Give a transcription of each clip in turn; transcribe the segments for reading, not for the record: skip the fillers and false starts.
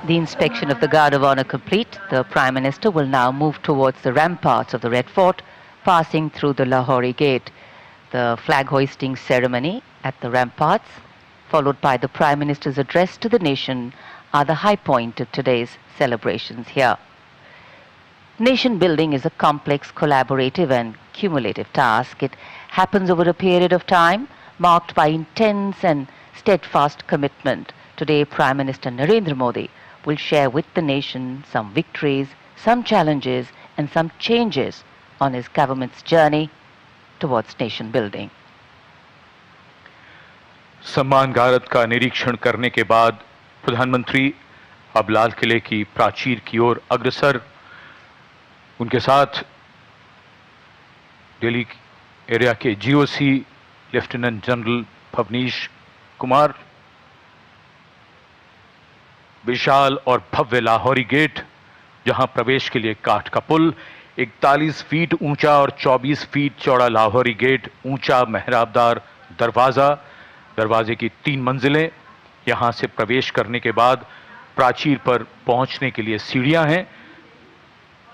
The inspection of the Guard of Honor complete, the Prime Minister will now move towards the ramparts of the Red Fort, passing through the Lahori Gate. The flag hoisting ceremony at the ramparts, followed by the Prime Minister's address to the nation, are the high point of today's celebrations here. Nation building is a complex, collaborative and cumulative task. It happens over a period of time marked by intense and steadfast commitment. Today, Prime Minister Narendra Modi will share with the nation some victories, some challenges and some changes on his government's journey towards nation building. सम्मान गारद का निरीक्षण करने के बाद प्रधानमंत्री अब लाल किले की प्राचीर की ओर अग्रसर। उनके साथ दिल्ली एरिया के GOC lieutenant general Bhavnish Kumar, विशाल और भव्य लाहौरी गेट, जहां प्रवेश के लिए काठ का पुल, 41 फीट ऊंचा और 24 फीट चौड़ा लाहौरी गेट, ऊंचा मेहराबदार दरवाजा, दरवाजे की 3 मंजिलें, यहां से प्रवेश करने के बाद प्राचीर पर पहुंचने के लिए सीढ़ियां हैं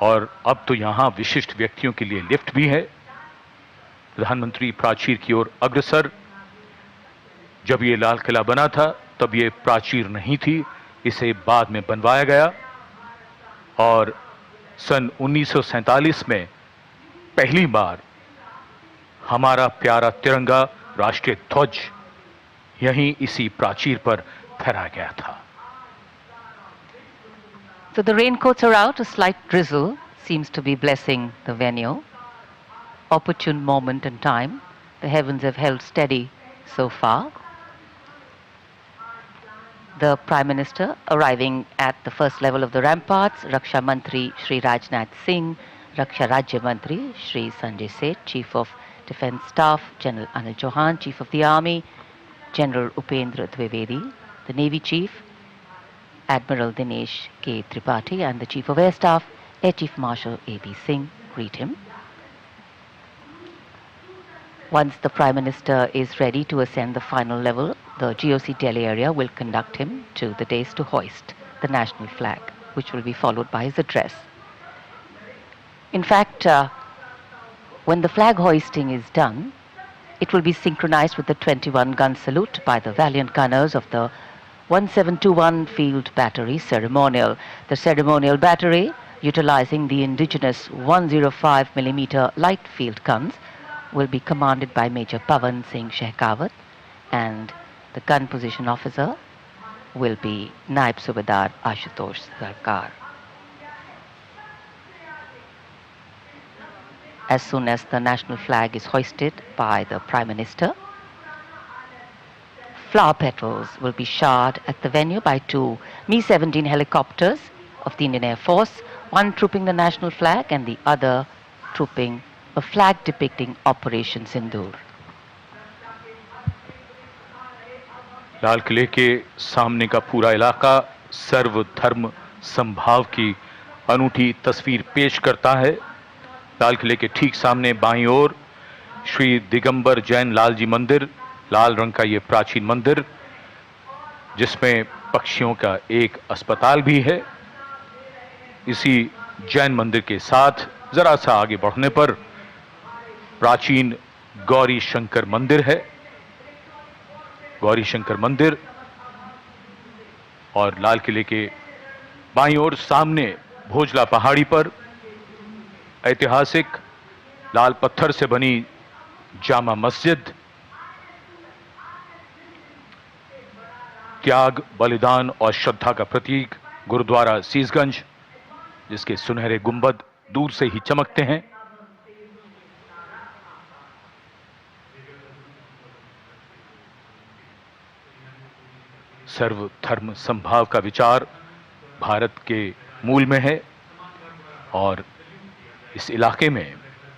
और अब तो यहां विशिष्ट व्यक्तियों के लिए लिफ्ट भी है। प्रधानमंत्री प्राचीर की ओर अग्रसर। जब ये लाल किला बना था तब ये प्राचीर नहीं थी, इसे बाद में बनवाया गया और सन 1947 में पहली बार हमारा प्यारा तिरंगा राष्ट्रीय ध्वज यहीं इसी प्राचीर पर फहराया गया था। So the raincoats are out, a slight drizzle seems to be blessing the venue. Opportune moment in time. The heavens have held steady so far. The Prime Minister arriving at the first level of the ramparts, Raksha Mantri Shri Rajnath Singh, Raksha Rajya Mantri Shri Sanjay Seth, Chief of Defence Staff General Anil Chauhan, Chief of the Army General Upendra Dwivedi, the Navy Chief Admiral Dinesh K. Tripathi and the Chief of Air Staff Air Chief Marshal A.B. Singh greet him. Once the Prime Minister is ready to ascend the final level, the GOC Delhi area will conduct him to the dais to hoist the national flag, which will be followed by his address. In fact, when the flag hoisting is done, it will be synchronized with the 21-gun salute by the valiant gunners of the 1721 Field Battery Ceremonial. The ceremonial battery, utilizing the indigenous 105mm light field guns, will be commanded by Major Pavan Singh Shekhawat, and the gun position officer will be Naib Subedar Ashutosh Sarkar. As soon as the national flag is hoisted by the Prime Minister, flower petals will be showered at the venue by 2 Mi-17 helicopters of the Indian Air Force, one trooping the national flag and the other trooping a flag depicting Operation Sindoor. लाल किले के सामने का पूरा इलाका सर्वधर्म संभाव की अनूठी तस्वीर पेश करता है। लाल किले के ठीक सामने बाईं ओर श्री दिगंबर जैन लाल जी मंदिर, लाल रंग का ये प्राचीन मंदिर जिसमें पक्षियों का एक अस्पताल भी है। इसी जैन मंदिर के साथ जरा सा आगे बढ़ने पर प्राचीन गौरी शंकर मंदिर है। गौरी शंकर मंदिर और लाल किले के बाईं ओर सामने भोजला पहाड़ी पर ऐतिहासिक लाल पत्थर से बनी जामा मस्जिद, त्याग, बलिदान और श्रद्धा का प्रतीक गुरुद्वारा सीसगंज, जिसके सुनहरे गुंबद दूर से ही चमकते हैं। सर्वधर्म संभाव का विचार भारत के मूल में है और इस इलाके में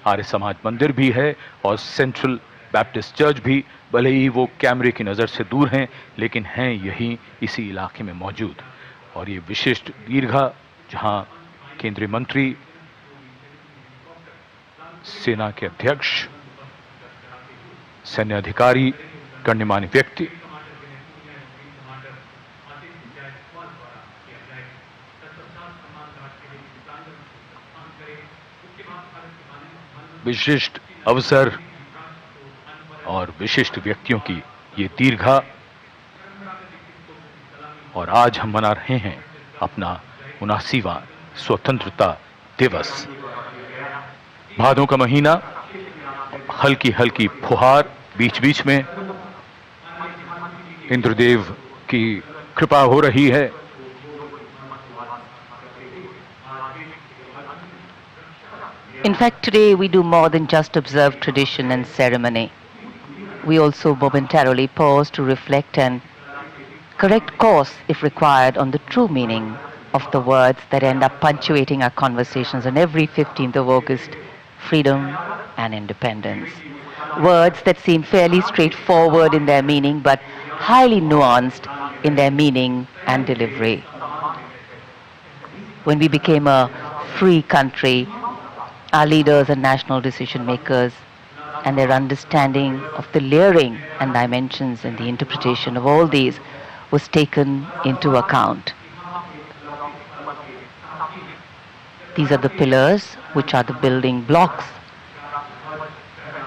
आर्य समाज मंदिर भी है और सेंट्रल बैप्टिस्ट चर्च भी, भले ही वो कैमरे की नज़र से दूर हैं लेकिन हैं यही इसी इलाके में मौजूद। और ये विशिष्ट दीर्घा जहां केंद्रीय मंत्री, सेना के अध्यक्ष, सैन्य अधिकारी, गण्यमान्य व्यक्ति विशिष्ट अवसर और विशिष्ट व्यक्तियों की ये दीर्घा, और आज हम मना रहे हैं अपना 79वां स्वतंत्रता दिवस। भादों का महीना, हल्की हल्की फुहार, बीच बीच में इंद्रदेव की कृपा हो रही है। In fact, today we do more than just observe tradition and ceremony. We also momentarily pause to reflect and correct course, if required, on the true meaning of the words that end up punctuating our conversations on every 15th of August: freedom and independence. Words that seem fairly straightforward in their meaning, but highly nuanced in their meaning and delivery. When we became a free country, our leaders and national decision makers and their understanding of the layering and dimensions and the interpretation of all these was taken into account. These are the pillars which are the building blocks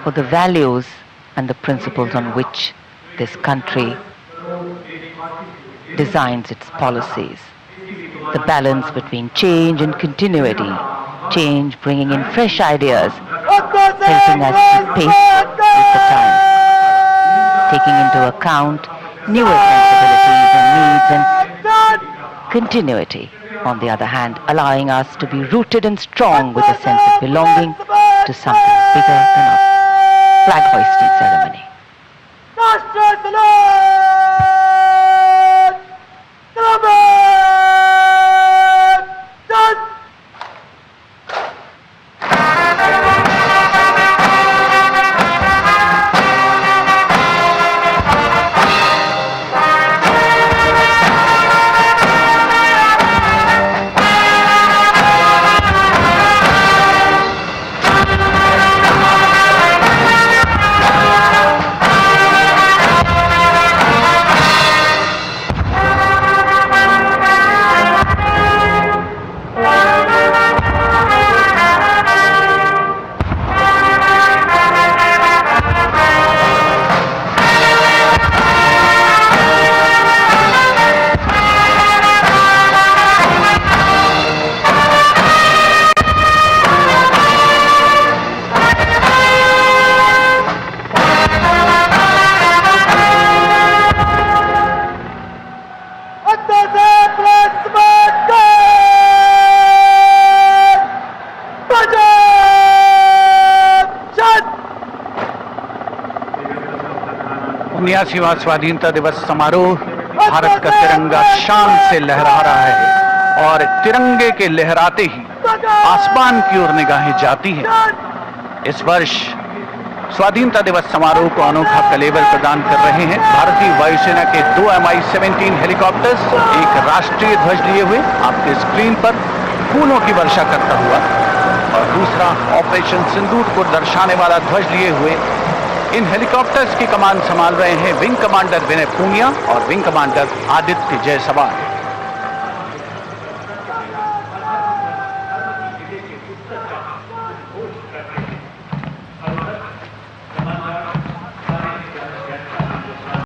for the values and the principles on which this country designs its policies. The balance between change and continuity, change bringing in fresh ideas, helping us keep pace with the times, taking into account newer sensibilities and needs, and continuity, on the other hand, allowing us to be rooted and strong with a sense of belonging to something bigger than our flag hoisting ceremony. स्वाधीनता दिवस समारोह, भारत का तिरंगा शान से लहरा रहा है और तिरंगे के लहराते ही आसमान की ओर निगाहें जाती हैं। इस वर्ष स्वाधीनता दिवस समारोह को अनोखा कलेवर प्रदान कर रहे हैं भारतीय वायुसेना के 2 Mi-17 हेलीकॉप्टर्स, एक राष्ट्रीय ध्वज लिए हुए आपके स्क्रीन पर फूलों की वर्षा करता हुआ, और दूसरा ऑपरेशन सिंदूर को दर्शाने वाला ध्वज लिए हुए। इन हेलीकॉप्टर्स की कमान संभाल रहे हैं विंग कमांडर विनय पूनिया और विंग कमांडर आदित्य जायसवाल।